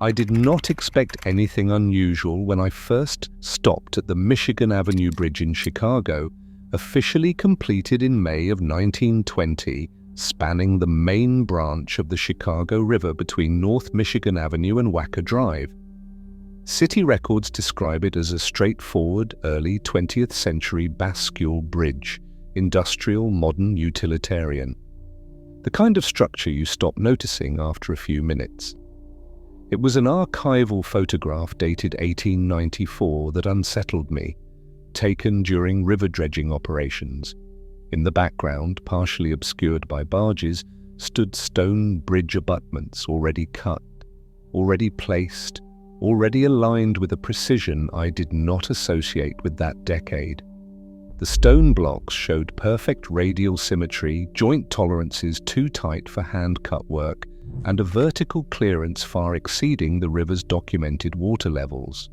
I did not expect anything unusual when I first stopped at the Michigan Avenue Bridge in Chicago, officially completed in May of 1920, spanning the main branch of the Chicago River between North Michigan Avenue and Wacker Drive. City records describe it as a straightforward, early 20th century bascule bridge, industrial, modern, utilitarian. The kind of structure you stop noticing after a few minutes. It was an archival photograph dated 1894 that unsettled me, taken during river dredging operations. In the background, partially obscured by barges, stood stone bridge abutments already cut, already placed, already aligned with a precision I did not associate with that decade. The stone blocks showed perfect radial symmetry, joint tolerances too tight for hand-cut work, and a vertical clearance far exceeding the river's documented water levels.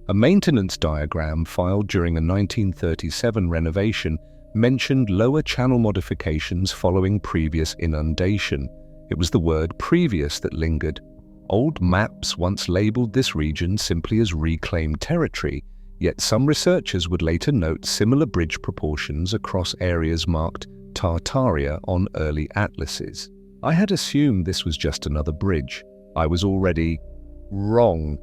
A maintenance diagram filed during a 1937 renovation mentioned lower channel modifications following previous inundation. It was the word "previous" that lingered. Old maps once labeled this region simply as reclaimed territory, yet some researchers would later note similar bridge proportions across areas marked Tartaria on early atlases. I had assumed this was just another bridge. I was already wrong.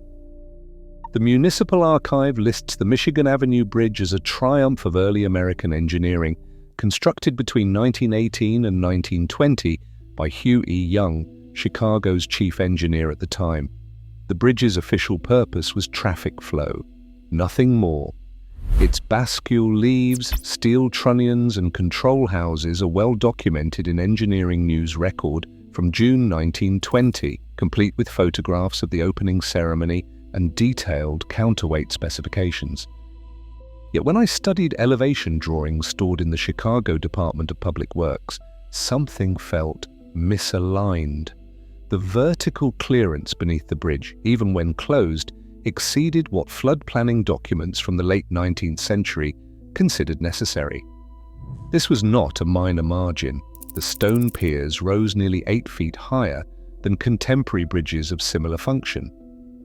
The Municipal Archive lists the Michigan Avenue Bridge as a triumph of early American engineering, constructed between 1918 and 1920 by Hugh E. Young, Chicago's chief engineer at the time. The bridge's official purpose was traffic flow, nothing more. Its bascule leaves, steel trunnions, and control houses are well documented in Engineering News record from June 1920, complete with photographs of the opening ceremony and detailed counterweight specifications. Yet when I studied elevation drawings stored in the Chicago Department of Public Works, something felt misaligned. The vertical clearance beneath the bridge, even when closed, exceeded what flood planning documents from the late 19th century considered necessary. This was not a minor margin. The stone piers rose nearly 8 feet higher than contemporary bridges of similar function.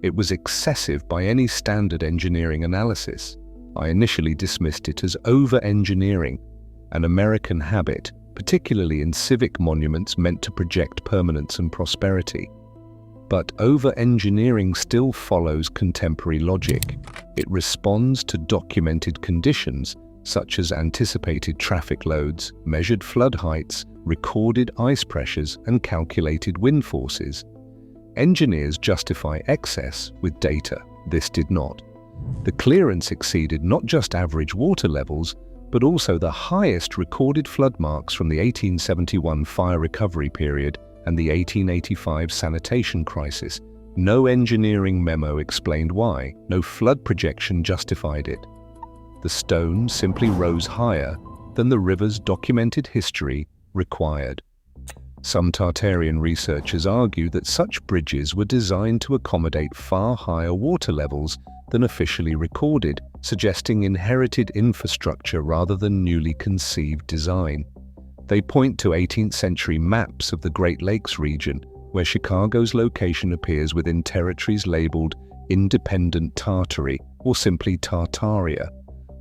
It was excessive by any standard engineering analysis. I initially dismissed it as over-engineering, an American habit, particularly in civic monuments meant to project permanence and prosperity. But over-engineering still follows contemporary logic. It responds to documented conditions, such as anticipated traffic loads, measured flood heights, recorded ice pressures, and calculated wind forces. Engineers justify excess with data. This did not. The clearance exceeded not just average water levels, but also the highest recorded flood marks from the 1871 fire recovery period and the 1885 sanitation crisis. No engineering memo explained why, no flood projection justified it. The stone simply rose higher than the river's documented history required. Some Tartarian researchers argue that such bridges were designed to accommodate far higher water levels than officially recorded, suggesting inherited infrastructure rather than newly conceived design. They point to 18th century maps of the Great Lakes region, where Chicago's location appears within territories labeled Independent Tartary or simply Tartaria,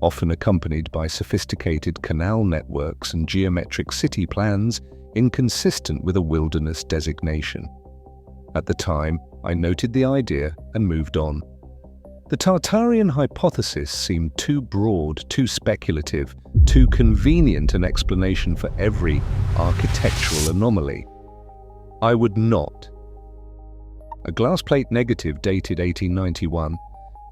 often accompanied by sophisticated canal networks and geometric city plans inconsistent with a wilderness designation. At the time, I noted the idea and moved on. The Tartarian hypothesis seemed too broad, too speculative, too convenient an explanation for every architectural anomaly. I would not. A glass plate negative dated 1891,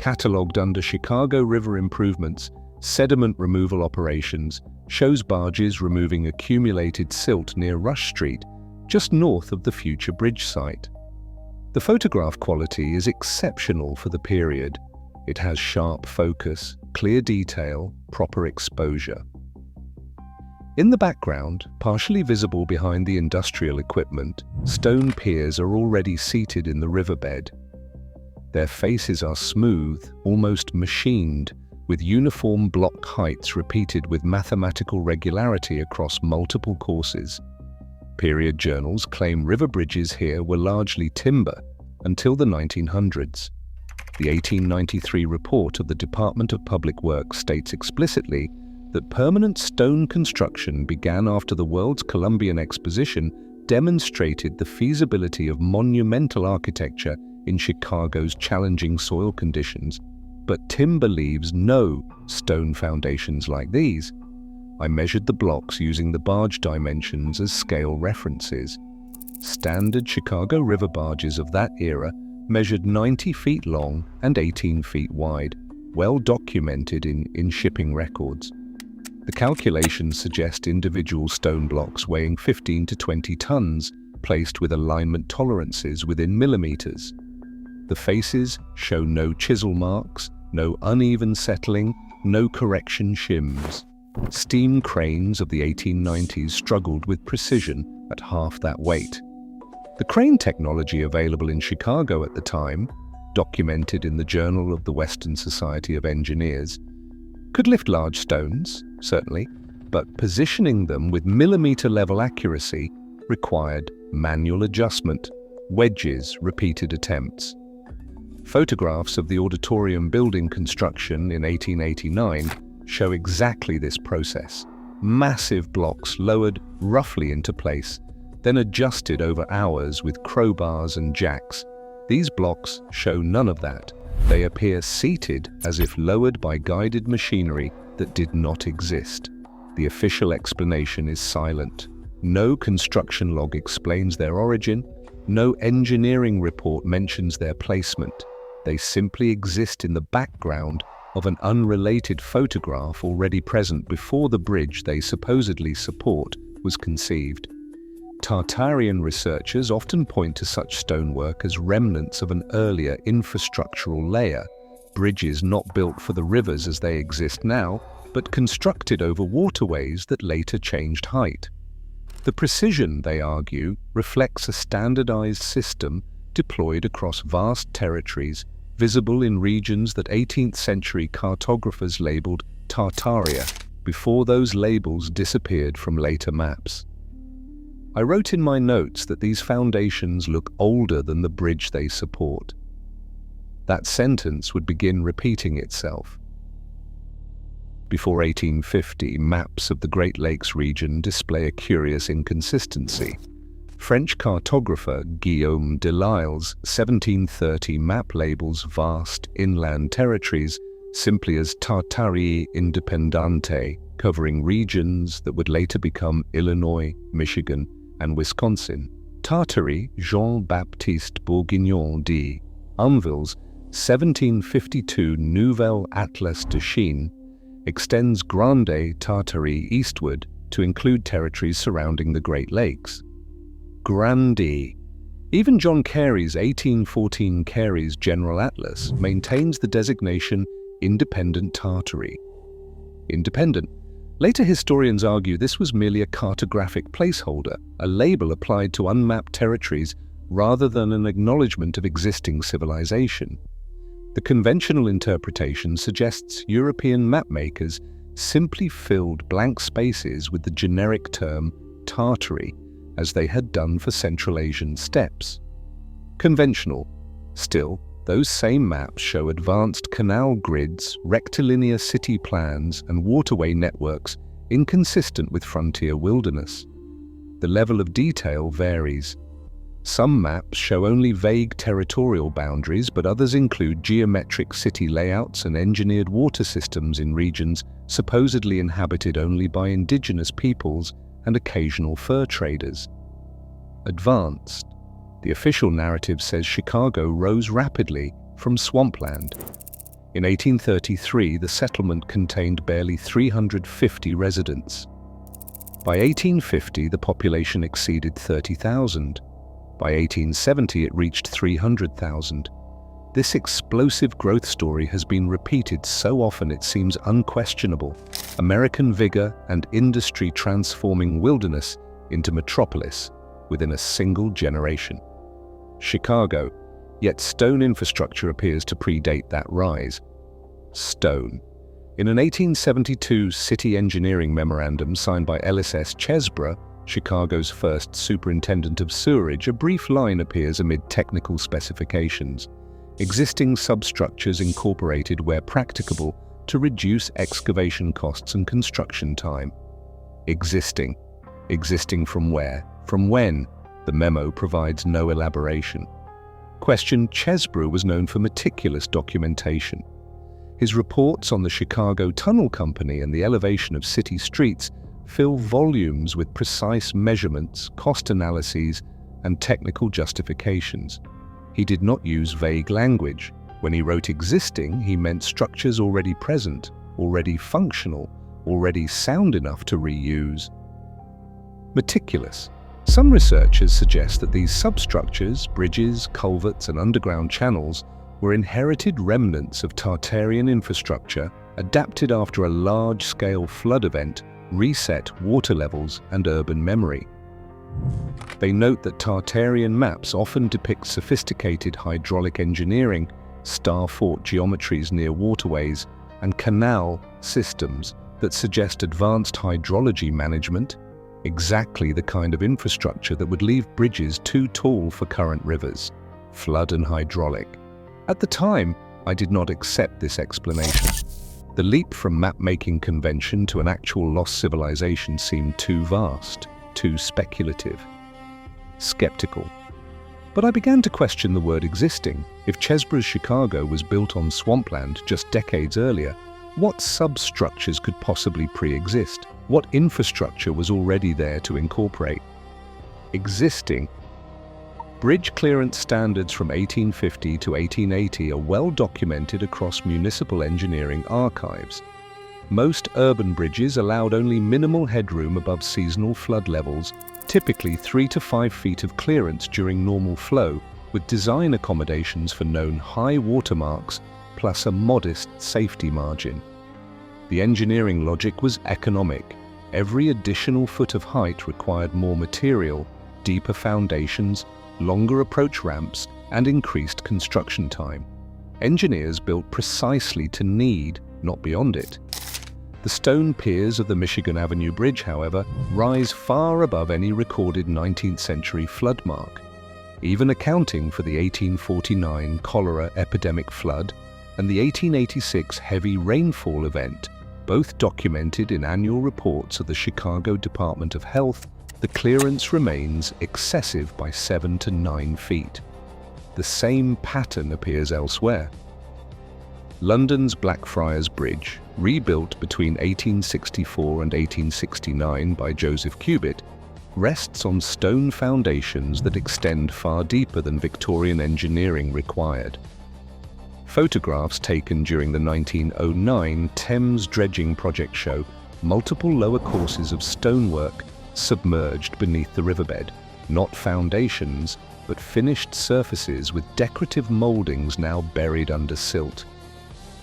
catalogued under Chicago River Improvements, sediment removal operations, shows barges removing accumulated silt near Rush Street, just north of the future bridge site. The photograph quality is exceptional for the period. It has sharp focus, clear detail, proper exposure. In the background, partially visible behind the industrial equipment, stone piers are already seated in the riverbed. Their faces are smooth, almost machined, with uniform block heights repeated with mathematical regularity across multiple courses. Period journals claim river bridges here were largely timber, until the 1900s. The 1893 report of the Department of Public Works states explicitly that permanent stone construction began after the World's Columbian Exposition demonstrated the feasibility of monumental architecture in Chicago's challenging soil conditions. But Tim believes no stone foundations like these. I measured the blocks using the barge dimensions as scale references. Standard Chicago River barges of that era measured 90 feet long and 18 feet wide, well documented in shipping records. The calculations suggest individual stone blocks weighing 15 to 20 tons, placed with alignment tolerances within millimeters. The faces show no chisel marks, no uneven settling, no correction shims. Steam cranes of the 1890s struggled with precision at half that weight. The crane technology available in Chicago at the time, documented in the Journal of the Western Society of Engineers, could lift large stones, certainly, but positioning them with millimeter-level accuracy required manual adjustment, wedges, repeated attempts. Photographs of the auditorium building construction in 1889 show exactly this process. Massive blocks lowered roughly into place, then adjusted over hours with crowbars and jacks. These blocks show none of that. They appear seated as if lowered by guided machinery that did not exist. The official explanation is silent. No construction log explains their origin. No engineering report mentions their placement. They simply exist in the background of an unrelated photograph already present before the bridge they supposedly support was conceived. Tartarian researchers often point to such stonework as remnants of an earlier infrastructural layer, bridges not built for the rivers as they exist now, but constructed over waterways that later changed height. The precision, they argue, reflects a standardized system deployed across vast territories, visible in regions that 18th century cartographers labeled Tartaria, before those labels disappeared from later maps. I wrote in my notes that these foundations look older than the bridge they support. That sentence would begin repeating itself. Before 1850, maps of the Great Lakes region display a curious inconsistency. French cartographer Guillaume Delisle's 1730 map labels vast inland territories simply as Tartarie indépendante, covering regions that would later become Illinois, Michigan, and Wisconsin. Tartary Jean-Baptiste Bourguignon d'Anville's 1752 Nouvelle Atlas de Chine extends Grande Tartarie eastward to include territories surrounding the Great Lakes. Grande. Even John Carey's 1814 Carey's General Atlas maintains the designation Independent Tartary. Independent. Later historians argue this was merely a cartographic placeholder, a label applied to unmapped territories rather than an acknowledgement of existing civilization. The conventional interpretation suggests European mapmakers simply filled blank spaces with the generic term Tartary, as they had done for Central Asian steppes. Conventional. Still, those same maps show advanced canal grids, rectilinear city plans, and waterway networks inconsistent with frontier wilderness. The level of detail varies. Some maps show only vague territorial boundaries, but others include geometric city layouts and engineered water systems in regions supposedly inhabited only by indigenous peoples and occasional fur traders. Advanced. The official narrative says Chicago rose rapidly from swampland. In 1833, the settlement contained barely 350 residents. By 1850, the population exceeded 30,000. By 1870, it reached 300,000. This explosive growth story has been repeated so often it seems unquestionable. American vigor and industry transforming wilderness into metropolis within a single generation. Chicago, yet stone infrastructure appears to predate that rise. Stone. In an 1872 city engineering memorandum signed by Ellis S. Chesbrough, Chicago's first superintendent of sewerage, a brief line appears amid technical specifications. Existing substructures incorporated where practicable to reduce excavation costs and construction time. Existing. Existing from where? From when? The memo provides no elaboration. Question: Chesbrough was known for meticulous documentation. His reports on the Chicago Tunnel Company and the elevation of city streets fill volumes with precise measurements, cost analyses, and technical justifications. He did not use vague language. When he wrote existing, he meant structures already present, already functional, already sound enough to reuse. Meticulous. Some researchers suggest that these substructures, bridges, culverts, and underground channels were inherited remnants of Tartarian infrastructure adapted after a large-scale flood event reset water levels and urban memory. They note that Tartarian maps often depict sophisticated hydraulic engineering, starfort geometries near waterways, and canal systems that suggest advanced hydrology management, exactly the kind of infrastructure that would leave bridges too tall for current rivers. Flood and hydraulic. At the time, I did not accept this explanation. The leap from map-making convention to an actual lost civilization seemed too vast, too speculative. Skeptical. But I began to question the word existing. If Chesbrough's Chicago was built on swampland just decades earlier, what substructures could possibly pre-exist? What infrastructure was already there to incorporate? Existing. Bridge clearance standards from 1850 to 1880 are well documented across municipal engineering archives. Most urban bridges allowed only minimal headroom above seasonal flood levels, typically 3 to 5 feet of clearance during normal flow, with design accommodations for known high watermarks plus a modest safety margin. The engineering logic was economic. Every additional foot of height required more material, deeper foundations, longer approach ramps, and increased construction time. Engineers built precisely to need, not beyond it. The stone piers of the Michigan Avenue Bridge, however, rise far above any recorded 19th century flood mark, even accounting for the 1849 cholera epidemic flood and the 1886 heavy rainfall event, both documented in annual reports of the Chicago Department of Health. The clearance remains excessive by 7 to 9 feet. The same pattern appears elsewhere. London's Blackfriars Bridge, rebuilt between 1864 and 1869 by Joseph Cubitt, rests on stone foundations that extend far deeper than Victorian engineering required. Photographs taken during the 1909 Thames dredging project show multiple lower courses of stonework submerged beneath the riverbed, not foundations, but finished surfaces with decorative mouldings now buried under silt.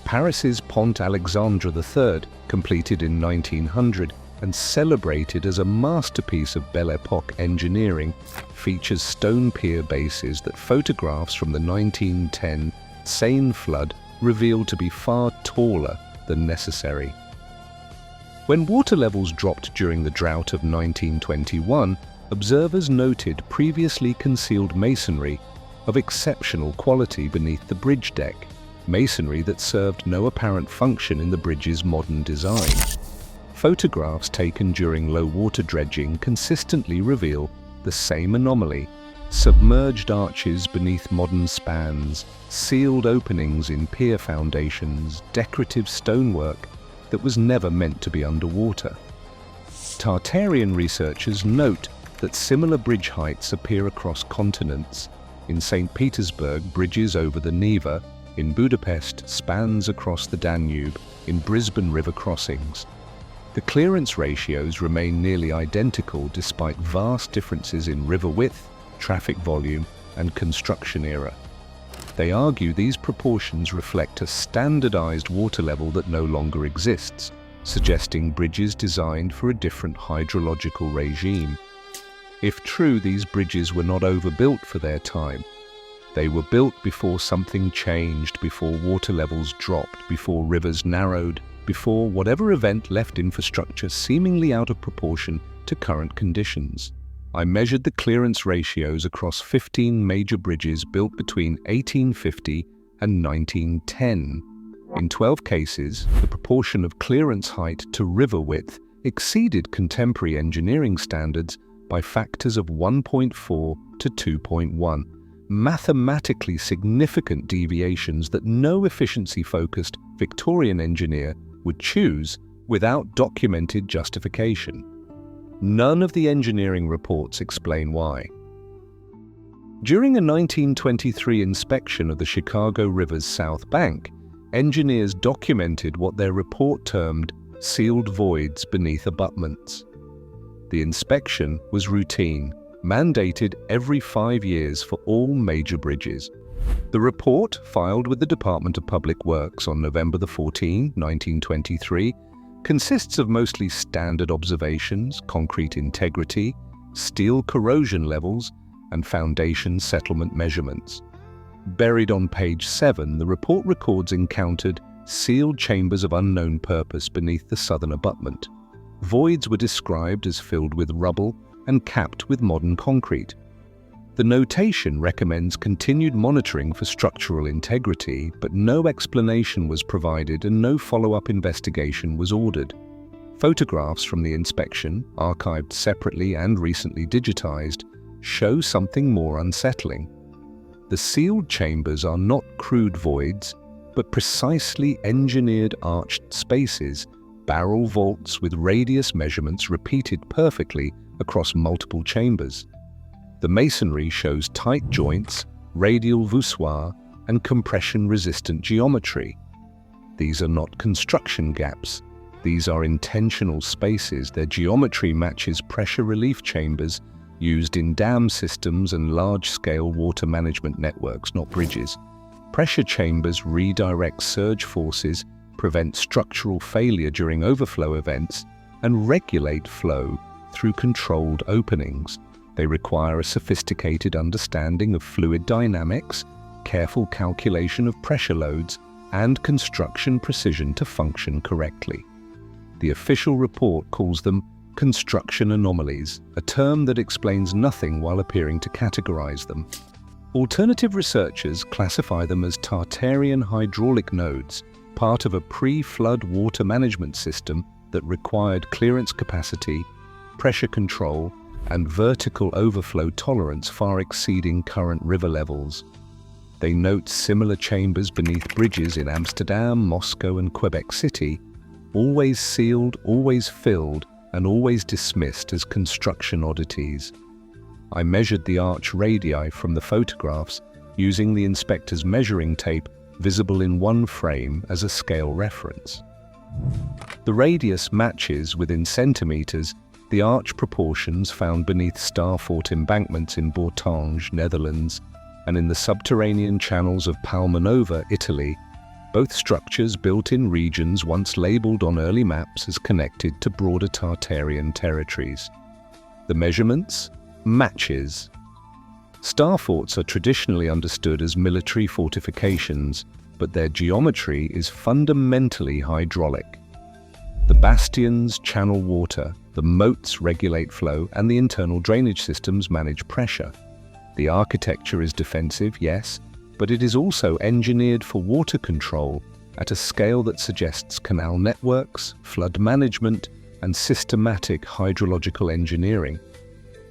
Paris's Pont Alexandre III, completed in 1900 and celebrated as a masterpiece of Belle Epoque engineering, features stone pier bases that photographs from the 1910 Seine flood revealed to be far taller than necessary. When water levels dropped during the drought of 1921, observers noted previously concealed masonry of exceptional quality beneath the bridge deck, masonry that served no apparent function in the bridge's modern design. Photographs taken during low water dredging consistently reveal the same anomaly: submerged arches beneath modern spans, sealed openings in pier foundations, decorative stonework that was never meant to be underwater. Tartarian researchers note that similar bridge heights appear across continents. In St. Petersburg, bridges over the Neva; in Budapest, spans across the Danube; in Brisbane, river crossings. The clearance ratios remain nearly identical despite vast differences in river width, traffic volume, and construction era. They argue these proportions reflect a standardized water level that no longer exists, suggesting bridges designed for a different hydrological regime. If true, these bridges were not overbuilt for their time. They were built before something changed, before water levels dropped, before rivers narrowed, before whatever event left infrastructure seemingly out of proportion to current conditions. I measured the clearance ratios across 15 major bridges built between 1850 and 1910. In 12 cases, the proportion of clearance height to river width exceeded contemporary engineering standards by factors of 1.4 to 2.1, mathematically significant deviations that no efficiency-focused Victorian engineer would choose without documented justification. None of the engineering reports explain why. During a 1923 inspection of the Chicago River's South Bank, engineers documented what their report termed sealed voids beneath abutments. The inspection was routine, mandated every 5 years for all major bridges. The report, filed with the Department of Public Works on November 14, 1923, consists of mostly standard observations, concrete integrity, steel corrosion levels, and foundation settlement measurements. Buried on page 7, the report records encountered sealed chambers of unknown purpose beneath the southern abutment. Voids were described as filled with rubble and capped with modern concrete. The notation recommends continued monitoring for structural integrity, but no explanation was provided and no follow-up investigation was ordered. Photographs from the inspection, archived separately and recently digitized, show something more unsettling. The sealed chambers are not crude voids, but precisely engineered arched spaces, barrel vaults with radius measurements repeated perfectly across multiple chambers. The masonry shows tight joints, radial voussoirs, and compression-resistant geometry. These are not construction gaps. These are intentional spaces. Their geometry matches pressure relief chambers used in dam systems and large-scale water management networks, not bridges. Pressure chambers redirect surge forces, prevent structural failure during overflow events, and regulate flow through controlled openings. They require a sophisticated understanding of fluid dynamics, careful calculation of pressure loads, and construction precision to function correctly. The official report calls them construction anomalies, a term that explains nothing while appearing to categorize them. Alternative researchers classify them as Tartarian hydraulic nodes, part of a pre-flood water management system that required clearance capacity, pressure control, and vertical overflow tolerance far exceeding current river levels. They note similar chambers beneath bridges in Amsterdam, Moscow, and Quebec City, always sealed, always filled, and always dismissed as construction oddities. I measured the arch radii from the photographs using the inspector's measuring tape visible in one frame as a scale reference. The radius matches, within centimeters, the arch proportions found beneath starfort embankments in Bourtange, Netherlands, and in the subterranean channels of Palmanova, Italy, both structures built in regions once labelled on early maps as connected to broader Tartarian territories. The measurements? Matches. Starforts are traditionally understood as military fortifications, but their geometry is fundamentally hydraulic. The bastions channel water, the moats regulate flow, and the internal drainage systems manage pressure. The architecture is defensive, yes, but it is also engineered for water control at a scale that suggests canal networks, flood management, and systematic hydrological engineering.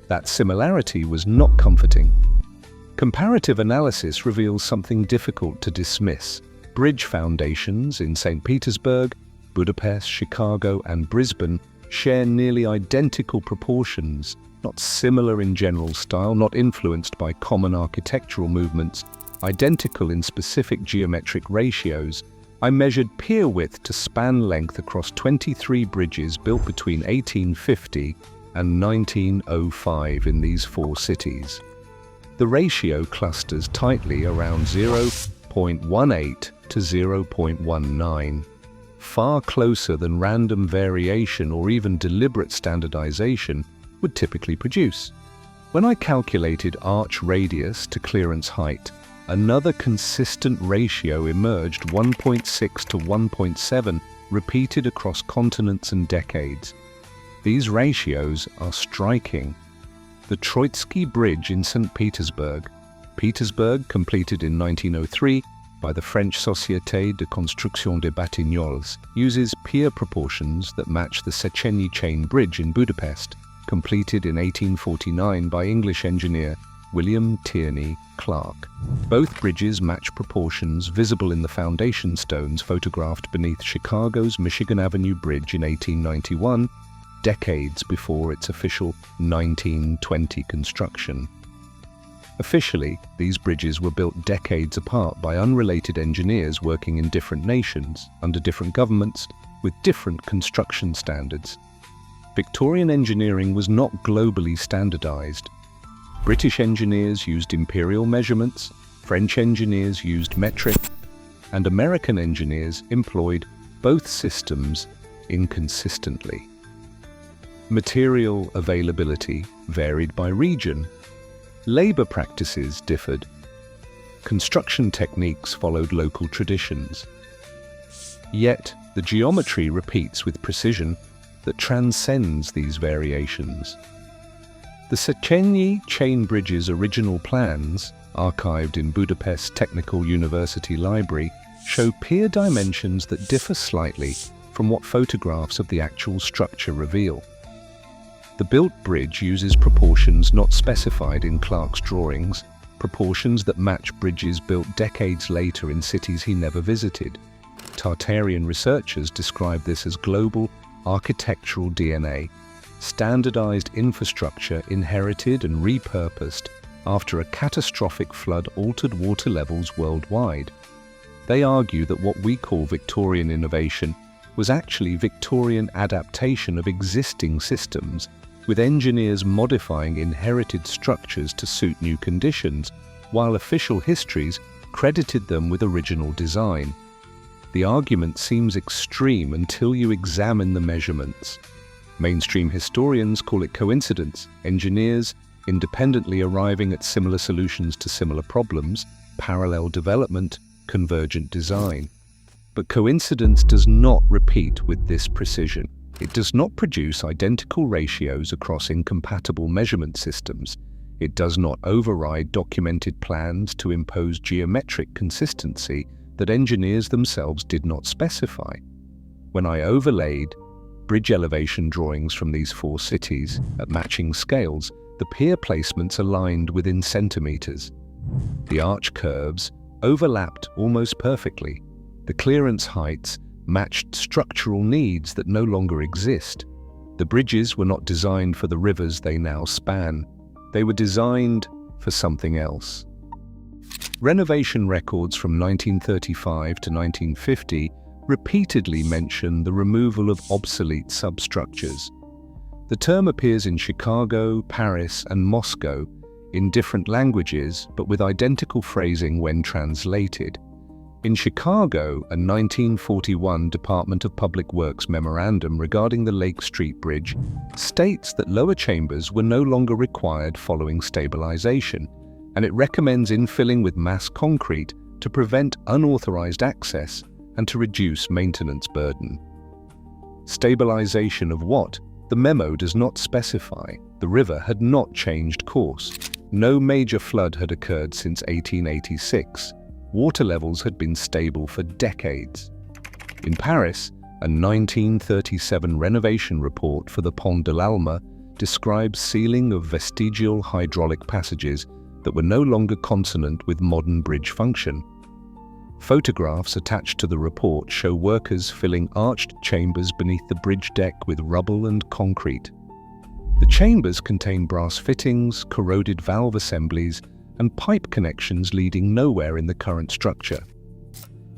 That similarity was not comforting. Comparative analysis reveals something difficult to dismiss. Bridge foundations in St. Petersburg, Budapest, Chicago, and Brisbane share nearly identical proportions, not similar in general style, not influenced by common architectural movements, identical in specific geometric ratios. I measured pier width to span length across 23 bridges built between 1850 and 1905 in these 4 cities. The ratio clusters tightly around 0.18 to 0.19, far closer than random variation or even deliberate standardization would typically produce. When I calculated arch radius to clearance height, another consistent ratio emerged, 1.6 to 1.7, repeated across continents and decades. These ratios are striking. The Troitsky Bridge in St. Petersburg, completed in 1903 by the French Société de Construction des Batignolles, uses pier proportions that match the Széchenyi Chain Bridge in Budapest, completed in 1849 by English engineer William Tierney Clark. Both bridges match proportions visible in the foundation stones photographed beneath Chicago's Michigan Avenue Bridge in 1891, decades before its official 1920 construction. Officially, these bridges were built decades apart by unrelated engineers working in different nations, under different governments, with different construction standards. Victorian engineering was not globally standardized. British engineers used imperial measurements, French engineers used metric, and American engineers employed both systems inconsistently. Material availability varied by region. Labor practices differed. Construction techniques followed local traditions. Yet, the geometry repeats with precision that transcends these variations. The Széchenyi Chain Bridge's original plans, archived in Budapest Technical University Library, show pier dimensions that differ slightly from what photographs of the actual structure reveal. The built bridge uses proportions not specified in Clark's drawings, proportions that match bridges built decades later in cities he never visited. Tartarian researchers describe this as global architectural DNA, standardized infrastructure inherited and repurposed after a catastrophic flood altered water levels worldwide. They argue that what we call Victorian innovation was actually Victorian adaptation of existing systems, with engineers modifying inherited structures to suit new conditions, while official histories credited them with original design. The argument seems extreme until you examine the measurements. Mainstream historians call it coincidence, engineers independently arriving at similar solutions to similar problems, parallel development, convergent design. But coincidence does not repeat with this precision. It does not produce identical ratios across incompatible measurement systems. It does not override documented plans to impose geometric consistency that engineers themselves did not specify. When I overlaid bridge elevation drawings from these four cities at matching scales, the pier placements aligned within centimeters. The arch curves overlapped almost perfectly. The clearance heights matched structural needs that no longer exist. The bridges were not designed for the rivers they now span. They were designed for something else. Renovation records from 1935 to 1950 repeatedly mention the removal of obsolete substructures. The term appears in Chicago, Paris, and Moscow in different languages, but with identical phrasing when translated. In Chicago, a 1941 Department of Public Works memorandum regarding the Lake Street Bridge states that lower chambers were no longer required following stabilization, and it recommends infilling with mass concrete to prevent unauthorized access and to reduce maintenance burden. Stabilization of what? The memo does not specify. The river had not changed course. No major flood had occurred since 1886. Water levels had been stable for decades. In Paris, a 1937 renovation report for the Pont de l'Alma describes sealing of vestigial hydraulic passages that were no longer consonant with modern bridge function. Photographs attached to the report show workers filling arched chambers beneath the bridge deck with rubble and concrete. The chambers contain brass fittings, corroded valve assemblies, and pipe connections leading nowhere in the current structure.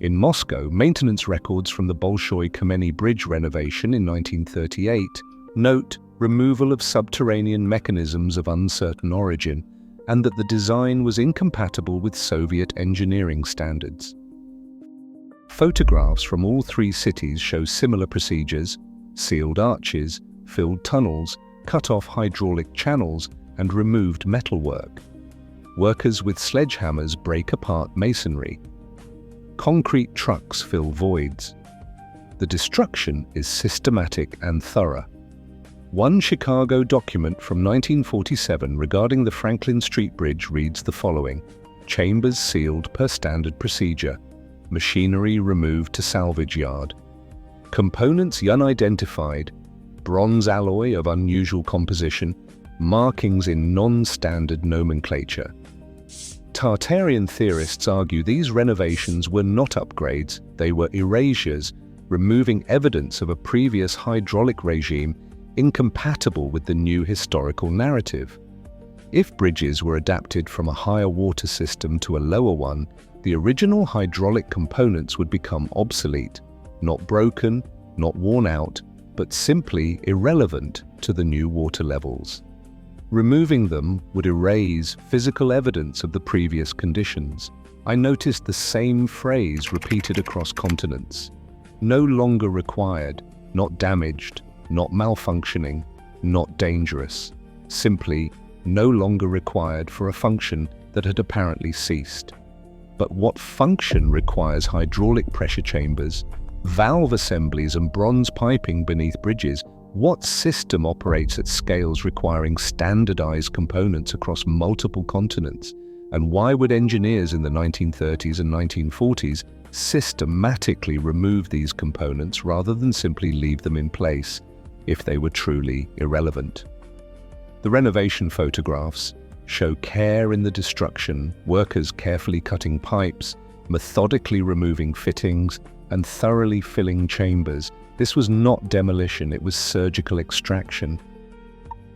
In Moscow, maintenance records from the Bolshoi-Kameny Bridge renovation in 1938 note removal of subterranean mechanisms of uncertain origin and that the design was incompatible with Soviet engineering standards. Photographs from all three cities show similar procedures: sealed arches, filled tunnels, cut off hydraulic channels, and removed metalwork. Workers with sledgehammers break apart masonry. Concrete trucks fill voids. The destruction is systematic and thorough. One Chicago document from 1947 regarding the Franklin Street Bridge reads the following: chambers sealed per standard procedure, machinery removed to salvage yard, components unidentified, bronze alloy of unusual composition, markings in non-standard nomenclature. Tartarian theorists argue these renovations were not upgrades, they were erasures, removing evidence of a previous hydraulic regime incompatible with the new historical narrative. If bridges were adapted from a higher water system to a lower one, the original hydraulic components would become obsolete, not broken, not worn out, but simply irrelevant to the new water levels. Removing them would erase physical evidence of the previous conditions. I noticed the same phrase repeated across continents. No longer required, not damaged, not malfunctioning, not dangerous. Simply, no longer required for a function that had apparently ceased. But what function requires hydraulic pressure chambers, valve assemblies and bronze piping beneath bridges? What system operates at scales requiring standardized components across multiple continents? And why would engineers in the 1930s and 1940s systematically remove these components rather than simply leave them in place if they were truly irrelevant? The renovation photographs show care in the destruction, workers carefully cutting pipes, methodically removing fittings, and thoroughly filling chambers. This was not demolition, it was surgical extraction.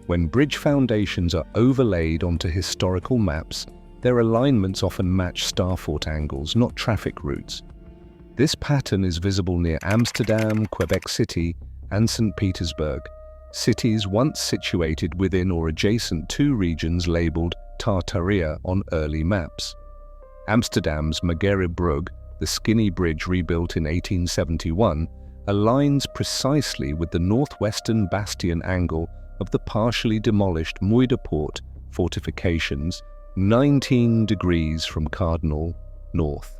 When bridge foundations are overlaid onto historical maps, their alignments often match starfort angles, not traffic routes. This pattern is visible near Amsterdam, Quebec City, and St. Petersburg, cities once situated within or adjacent to regions labeled Tartaria on early maps. Amsterdam's Magerebrug, the skinny bridge rebuilt in 1871, aligns precisely with the northwestern bastion angle of the partially demolished Muiderpoort fortifications, 19 degrees from cardinal north.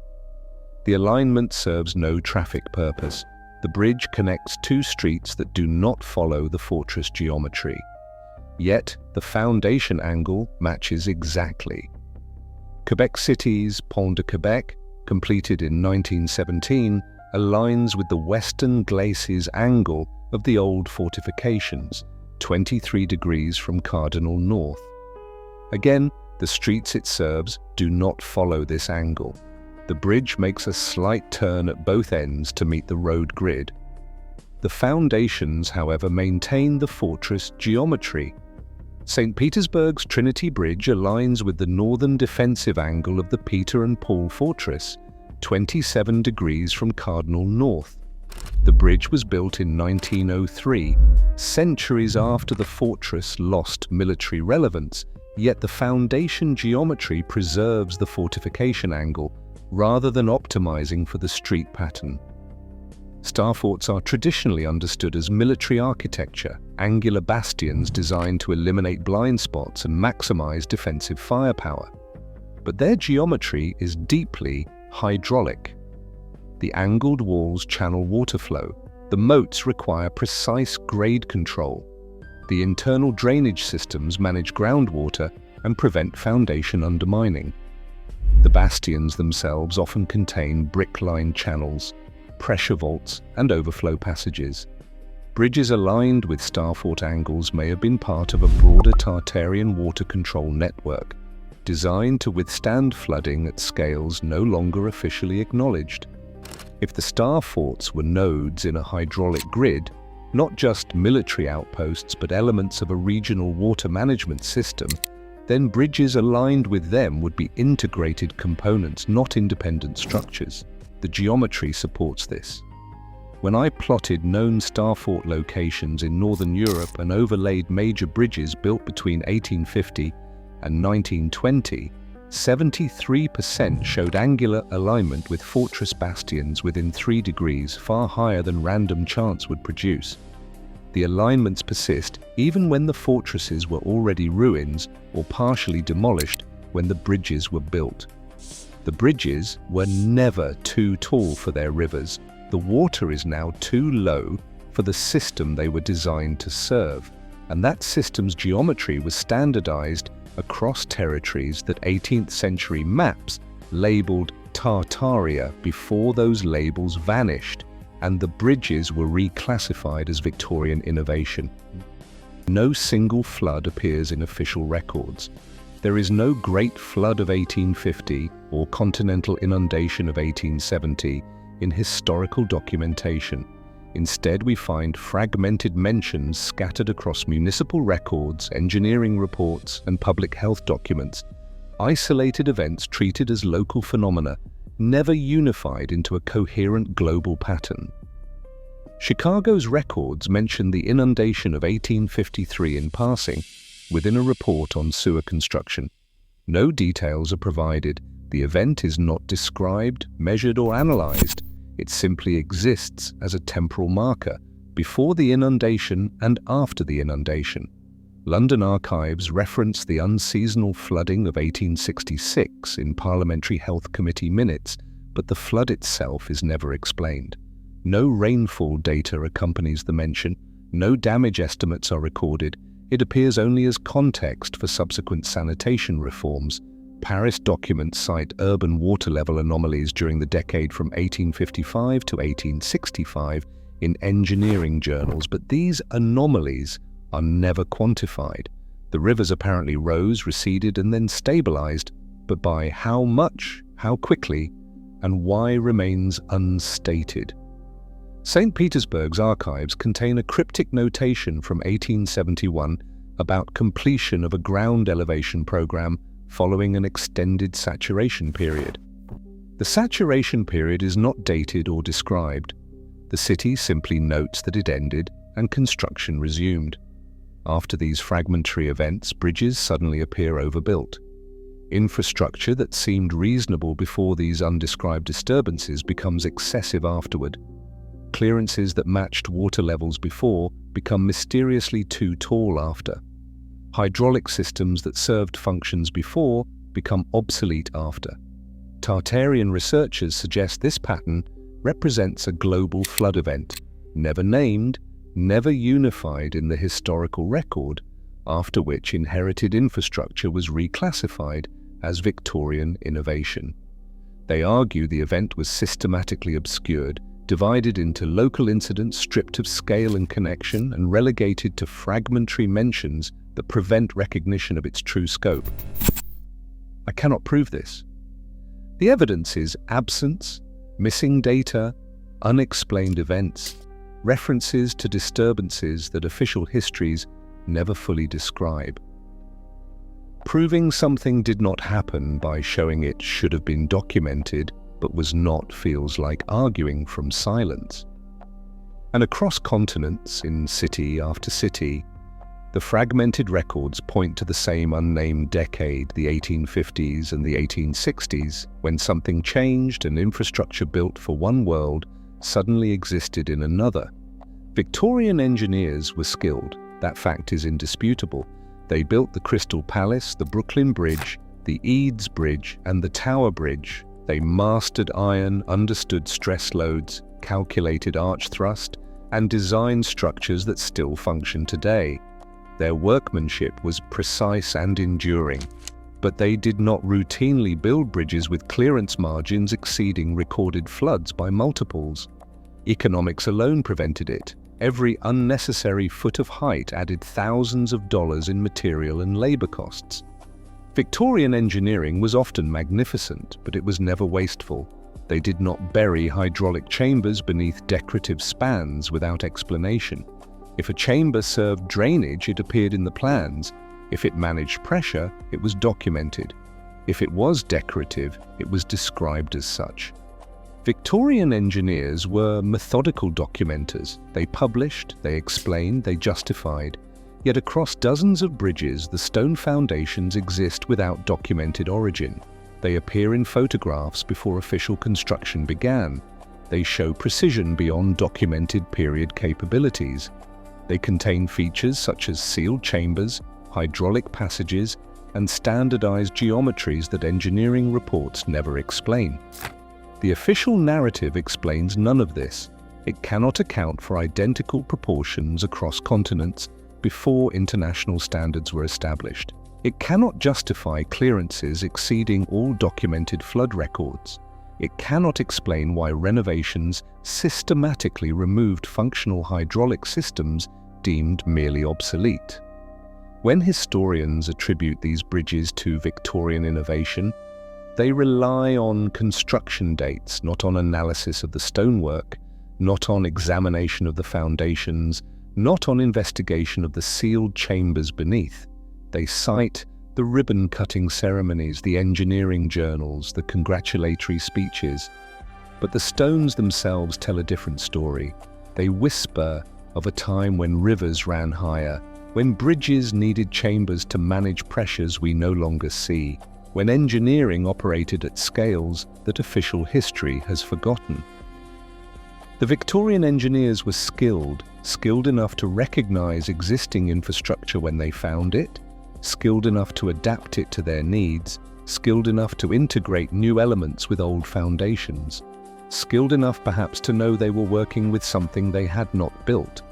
The alignment serves no traffic purpose. The bridge connects two streets that do not follow the fortress geometry. Yet, the foundation angle matches exactly. Quebec City's Pont de Quebec, completed in 1917, aligns with the western glacis angle of the old fortifications, 23 degrees from cardinal north. Again, the streets it serves do not follow this angle. The bridge makes a slight turn at both ends to meet the road grid. The foundations, however, maintain the fortress geometry. St. Petersburg's Trinity Bridge aligns with the northern defensive angle of the Peter and Paul Fortress, 27 degrees from cardinal north. The bridge was built in 1903, centuries after the fortress lost military relevance, yet the foundation geometry preserves the fortification angle rather than optimizing for the street pattern. Starforts are traditionally understood as military architecture, angular bastions designed to eliminate blind spots and maximize defensive firepower. But their geometry is deeply hydraulic. The angled walls channel water flow. The moats require precise grade control. The internal drainage systems manage groundwater and prevent foundation undermining. The bastions themselves often contain brick-lined channels, pressure vaults, and overflow passages. Bridges aligned with starfort angles may have been part of a broader Tartarian water control network, designed to withstand flooding at scales no longer officially acknowledged. If the starforts were nodes in a hydraulic grid, not just military outposts but elements of a regional water management system, then bridges aligned with them would be integrated components, not independent structures. The geometry supports this. When I plotted known starfort locations in Northern Europe and overlaid major bridges built between 1850 and 1920, 73% showed angular alignment with fortress bastions within 3 degrees, far higher than random chance would produce. The alignments persist even when the fortresses were already ruins or partially demolished when the bridges were built. The bridges were never too tall for their rivers, The water is now too low for the system they were designed to serve, and that system's geometry was standardized across territories that 18th century maps labeled Tartaria before those labels vanished and the bridges were reclassified as Victorian innovation. No single flood appears in official records. There is no Great Flood of 1850 or continental inundation of 1870 in historical documentation. Instead, we find fragmented mentions scattered across municipal records, engineering reports, and public health documents. Isolated events treated as local phenomena, never unified into a coherent global pattern. Chicago's records mention the inundation of 1853 in passing, within a report on sewer construction. No details are provided. The event is not described, measured, or analyzed. It simply exists as a temporal marker before the inundation and after the inundation. London archives reference the unseasonal flooding of 1866 in Parliamentary Health Committee minutes, but the flood itself is never explained. No rainfall data accompanies the mention, no damage estimates are recorded. It appears only as context for subsequent sanitation reforms. Paris documents cite urban water level anomalies during the decade from 1855 to 1865 in engineering journals, but these anomalies are never quantified. The rivers apparently rose, receded, and then stabilized, but by how much, how quickly, and why remains unstated. St. Petersburg's archives contain a cryptic notation from 1871 about completion of a ground elevation program following an extended saturation period. The saturation period is not dated or described. The city simply notes that it ended and construction resumed. After these fragmentary events, bridges suddenly appear overbuilt. Infrastructure that seemed reasonable before these undescribed disturbances becomes excessive afterward. Clearances that matched water levels before become mysteriously too tall after. Hydraulic systems that served functions before become obsolete after. Tartarian researchers suggest this pattern represents a global flood event, never named, never unified in the historical record, after which inherited infrastructure was reclassified as Victorian innovation. They argue the event was systematically obscured, divided into local incidents stripped of scale and connection, and relegated to fragmentary mentions that prevent recognition of its true scope. I cannot prove this. The evidence is absence, missing data, unexplained events, references to disturbances that official histories never fully describe. Proving something did not happen by showing it should have been documented but was not feels like arguing from silence. And across continents, in city after city, the fragmented records point to the same unnamed decade, the 1850s and the 1860s, when something changed and infrastructure built for one world suddenly existed in another. Victorian engineers were skilled. That fact is indisputable. They built the Crystal Palace, the Brooklyn Bridge, the Eads Bridge, and the Tower Bridge. They mastered iron, understood stress loads, calculated arch thrust, and designed structures that still function today. Their workmanship was precise and enduring, but they did not routinely build bridges with clearance margins exceeding recorded floods by multiples. Economics alone prevented it. Every unnecessary foot of height added thousands of dollars in material and labor costs. Victorian engineering was often magnificent, but it was never wasteful. They did not bury hydraulic chambers beneath decorative spans without explanation. If a chamber served drainage, it appeared in the plans. If it managed pressure, it was documented. If it was decorative, it was described as such. Victorian engineers were methodical documenters. They published, they explained, they justified. Yet across dozens of bridges, the stone foundations exist without documented origin. They appear in photographs before official construction began. They show precision beyond documented period capabilities. They contain features such as sealed chambers, hydraulic passages, and standardized geometries that engineering reports never explain. The official narrative explains none of this. It cannot account for identical proportions across continents before international standards were established. It cannot justify clearances exceeding all documented flood records. It cannot explain why renovations systematically removed functional hydraulic systems deemed merely obsolete. When historians attribute these bridges to Victorian innovation, they rely on construction dates, not on analysis of the stonework, not on examination of the foundations, not on investigation of the sealed chambers beneath. They cite the ribbon-cutting ceremonies, the engineering journals, the congratulatory speeches. But the stones themselves tell a different story. They whisper of a time when rivers ran higher, when bridges needed chambers to manage pressures we no longer see, when engineering operated at scales that official history has forgotten. The Victorian engineers were skilled enough to recognize existing infrastructure when they found it, skilled enough to adapt it to their needs, skilled enough to integrate new elements with old foundations, skilled enough perhaps to know they were working with something they had not built,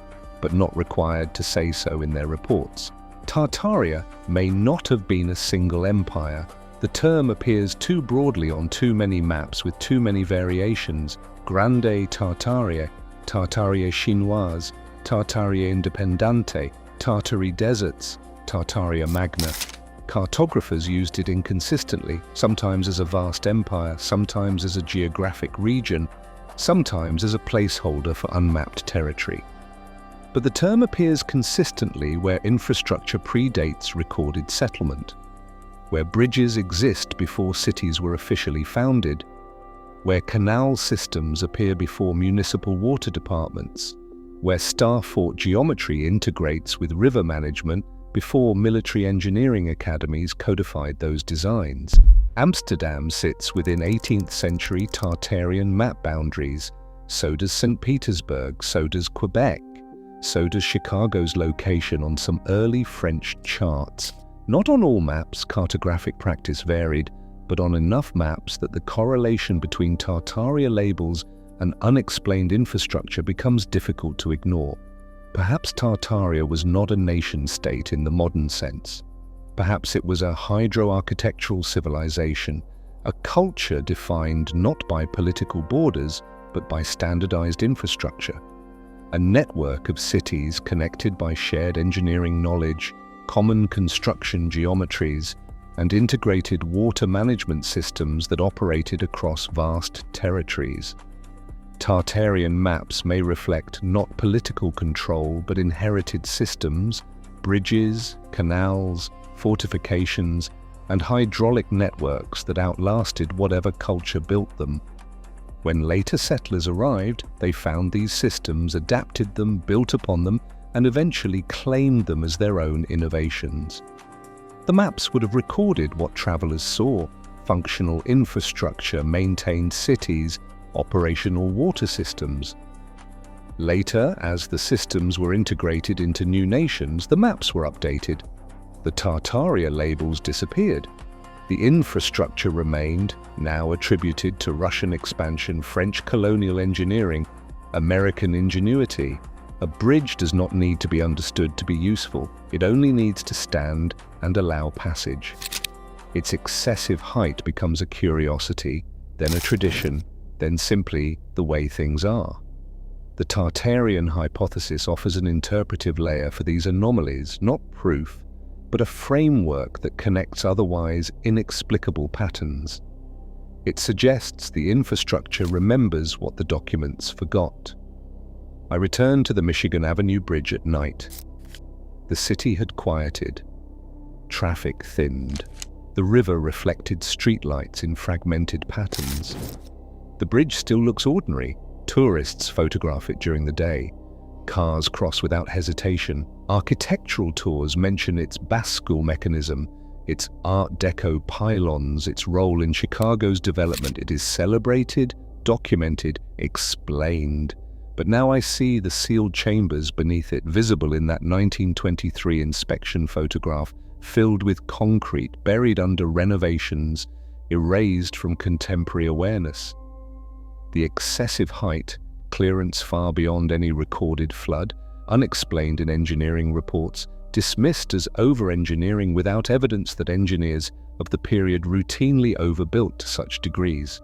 but not required to say so in their reports. Tartaria may not have been a single empire. The term appears too broadly on too many maps with too many variations: Grande Tartaria, Tartaria Chinoise, Tartaria Independente, Tartary Deserts, Tartaria Magna. Cartographers used it inconsistently, sometimes as a vast empire, sometimes as a geographic region, sometimes as a placeholder for unmapped territory. But the term appears consistently where infrastructure predates recorded settlement, where bridges exist before cities were officially founded, where canal systems appear before municipal water departments, where starfort geometry integrates with river management before military engineering academies codified those designs. Amsterdam sits within 18th century Tartarian map boundaries. So does St. Petersburg, so does Quebec, so does Chicago's location on some early French charts. Not on all maps, cartographic practice varied, but on enough maps that the correlation between Tartaria labels and unexplained infrastructure becomes difficult to ignore. Perhaps Tartaria was not a nation-state in the modern sense. Perhaps it was a hydro-architectural civilization, a culture defined not by political borders, but by standardized infrastructure. A network of cities connected by shared engineering knowledge, common construction geometries, and integrated water management systems that operated across vast territories. Tartarian maps may reflect not political control but inherited systems, bridges, canals, fortifications, and hydraulic networks that outlasted whatever culture built them. When later settlers arrived, they found these systems, adapted them, built upon them, and eventually claimed them as their own innovations. The maps would have recorded what travelers saw: functional infrastructure, maintained cities, operational water systems. Later, as the systems were integrated into new nations, the maps were updated. The Tartaria labels disappeared. The infrastructure remained, now attributed to Russian expansion, French colonial engineering, American ingenuity. A bridge does not need to be understood to be useful. It only needs to stand and allow passage. Its excessive height becomes a curiosity, then a tradition, then simply the way things are. The Tartarian hypothesis offers an interpretive layer for these anomalies, not proof, but a framework that connects otherwise inexplicable patterns. It suggests the infrastructure remembers what the documents forgot. I returned to the Michigan Avenue Bridge at night. The city had quieted. Traffic thinned. The river reflected streetlights in fragmented patterns. The bridge still looks ordinary. Tourists photograph it during the day. Cars cross without hesitation. Architectural tours mention its bascule mechanism, its Art Deco pylons, its role in Chicago's development. It is celebrated, documented, explained. But now I see the sealed chambers beneath it, visible in that 1923 inspection photograph, filled with concrete, buried under renovations, erased from contemporary awareness. The excessive height, clearance far beyond any recorded flood, unexplained in engineering reports, dismissed as over-engineering without evidence that engineers of the period routinely overbuilt to such degrees.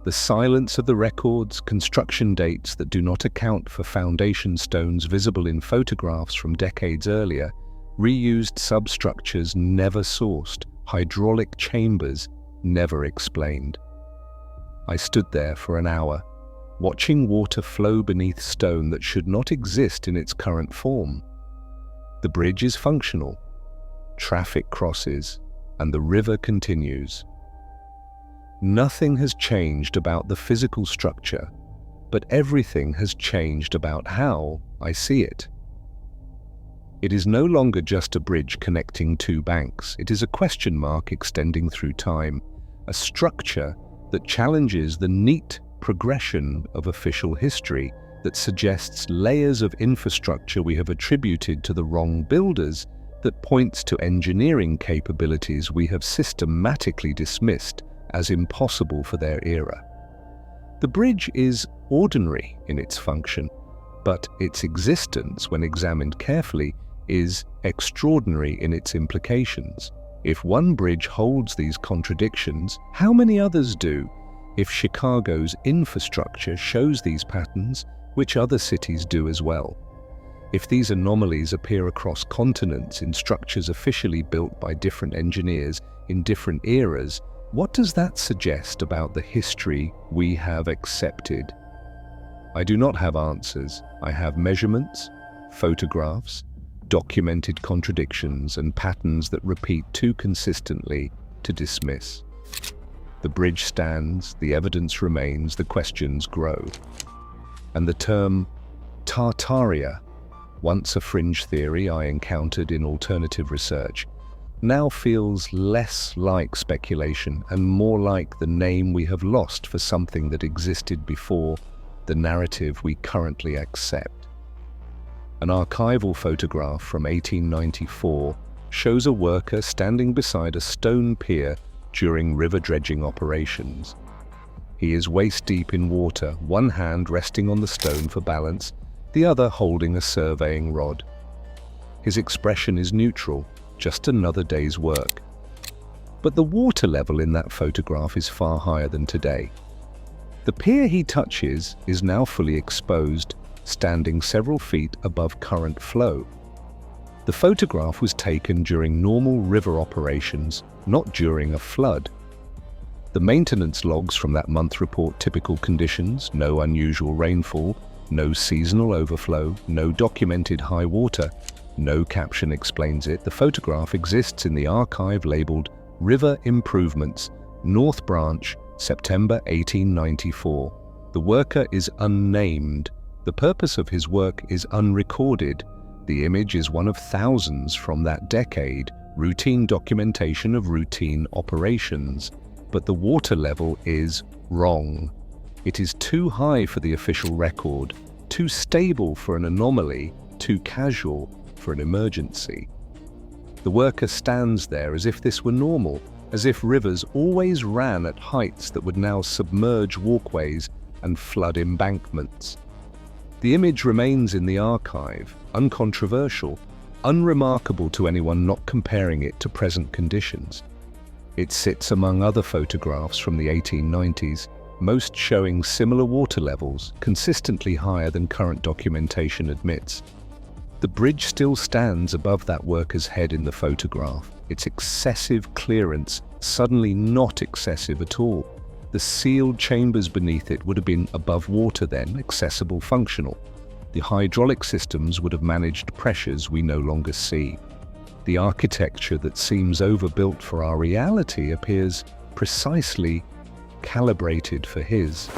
The silence of the records, construction dates that do not account for foundation stones visible in photographs from decades earlier, reused substructures never sourced, hydraulic chambers never explained. I stood there for an hour, watching water flow beneath stone that should not exist in its current form. The bridge is functional, traffic crosses, and the river continues. Nothing has changed about the physical structure, but everything has changed about how I see it. It is no longer just a bridge connecting two banks. It is a question mark extending through time, a structure that challenges the neat progression of official history, that suggests layers of infrastructure we have attributed to the wrong builders, that points to engineering capabilities we have systematically dismissed as impossible for their era. The bridge is ordinary in its function, but its existence, when examined carefully, is extraordinary in its implications. If one bridge holds these contradictions, how many others do? If Chicago's infrastructure shows these patterns, which other cities do as well? If these anomalies appear across continents in structures officially built by different engineers in different eras, what does that suggest about the history we have accepted? I do not have answers. I have measurements, photographs, documented contradictions, and patterns that repeat too consistently to dismiss. The bridge stands, the evidence remains, the questions grow. And the term Tartaria, once a fringe theory I encountered in alternative research, now feels less like speculation and more like the name we have lost for something that existed before the narrative we currently accept. An archival photograph from 1894 shows a worker standing beside a stone pier during river dredging operations. He is waist-deep in water, one hand resting on the stone for balance, the other holding a surveying rod. His expression is neutral, just another day's work. But the water level in that photograph is far higher than today. The pier he touches is now fully exposed, standing several feet above current flow. The photograph was taken during normal river operations, not during a flood. The maintenance logs from that month report typical conditions: no unusual rainfall, no seasonal overflow, no documented high water. No caption explains it. The photograph exists in the archive labeled River Improvements, North Branch, September 1894. The worker is unnamed. The purpose of his work is unrecorded. The image is one of thousands from that decade, routine documentation of routine operations. But the water level is wrong. It is too high for the official record, too stable for an anomaly, too casual for an emergency. The worker stands there as if this were normal, as if rivers always ran at heights that would now submerge walkways and flood embankments. The image remains in the archive, uncontroversial, unremarkable to anyone not comparing it to present conditions. It sits among other photographs from the 1890s, most showing similar water levels, consistently higher than current documentation admits. The bridge still stands above that worker's head in the photograph, its excessive clearance suddenly not excessive at all. The sealed chambers beneath it would have been above water then, accessible, functional. The hydraulic systems would have managed pressures we no longer see. The architecture that seems overbuilt for our reality appears precisely calibrated for his.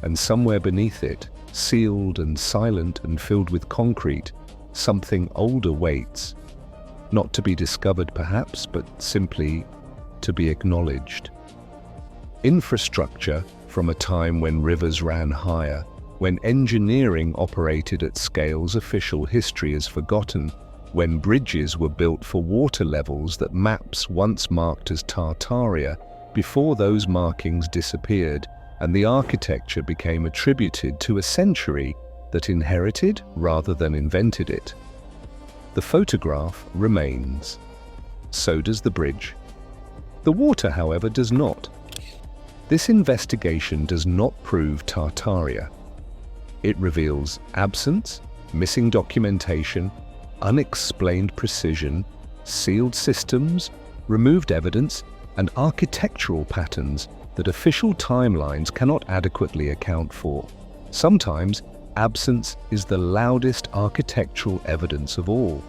And somewhere beneath it, sealed and silent and filled with concrete, something older waits. Not to be discovered perhaps, but simply to be acknowledged. Infrastructure from a time when rivers ran higher, when engineering operated at scales official history has forgotten, when bridges were built for water levels that maps once marked as Tartaria, before those markings disappeared and the architecture became attributed to a century that inherited rather than invented it. The photograph remains. So does the bridge. The water, however, does not. This investigation does not prove Tartaria. It reveals absence, missing documentation, unexplained precision, sealed systems, removed evidence, and architectural patterns that official timelines cannot adequately account for. Sometimes, absence is the loudest architectural evidence of all.